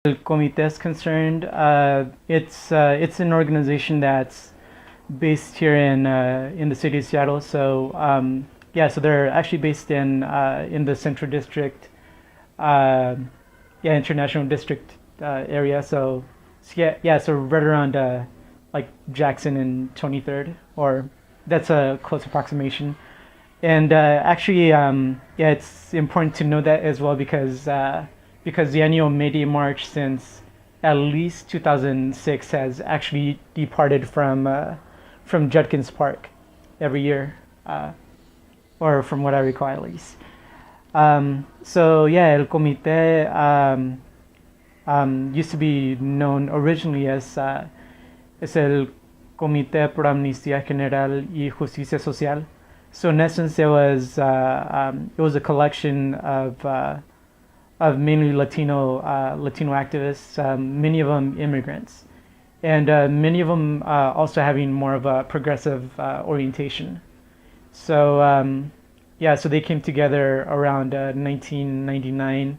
The Comite is concerned, it's an organization that's based here in the city of Seattle. So yeah, so they're actually based in the Central District, uh, yeah, International District area. Yeah, so right around like Jackson and 23rd, or that's a close approximation. And actually, yeah, it's important to know that as well because the annual May Day March since at least 2006 has actually departed from Judkins Park every year, uh, or from what I recall at least. So yeah, El Comité used to be known originally as es el Comité por Amnistía General y Justicia Social. So in essence, it was a collection of mainly Latino activists, many of them immigrants, and many of them also having more of a progressive orientation. So yeah, so they came together around 1999.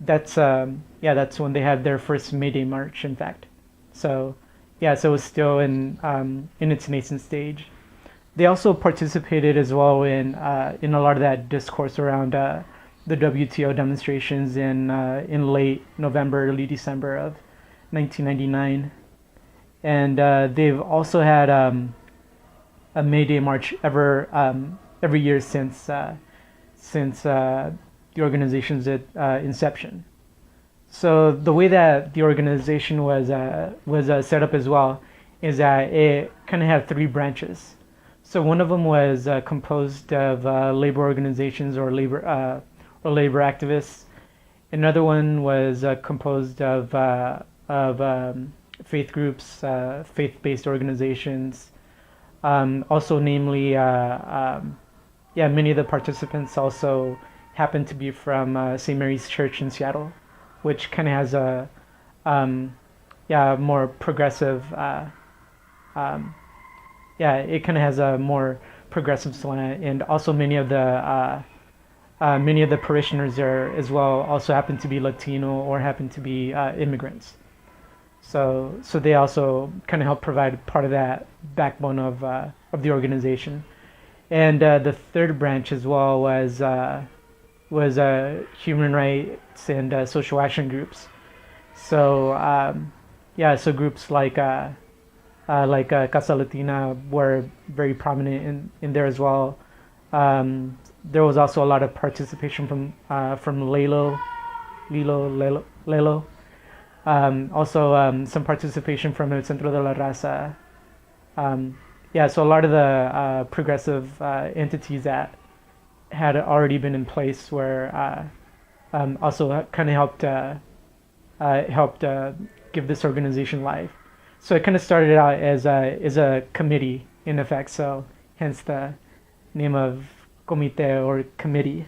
That's when they had their first May Day march, in fact. So yeah, so it was still in its nascent stage. They also participated as well in a lot of that discourse around the WTO demonstrations in late November, early December of 1999, and they've also had a May Day march every year since the organization's inception. So the way that the organization was set up as well is that it kind of had three branches. So one of them was composed of labor organizations or labor activists. Another one was composed of faith groups, faith-based organizations. Also, namely, yeah, many of the participants also happen to be from St. Mary's Church in Seattle, which kind of has yeah, more progressive, yeah, it kind of has a more progressive slant, and also many of the parishioners there as well also happen to be Latino or happen to be immigrants. So they also kind of help provide part of that backbone of the organization. And the third branch as well was human rights and social action groups. So yeah, so groups like Casa Latina were very prominent in there as well. There was also a lot of participation from Lelo. Also some participation from El Centro de la Raza. Yeah, so a lot of the progressive entities that had already been in place were also kind of helped give this organization life. So it kind of started out as a committee in effect. So hence the name of Comite or committee.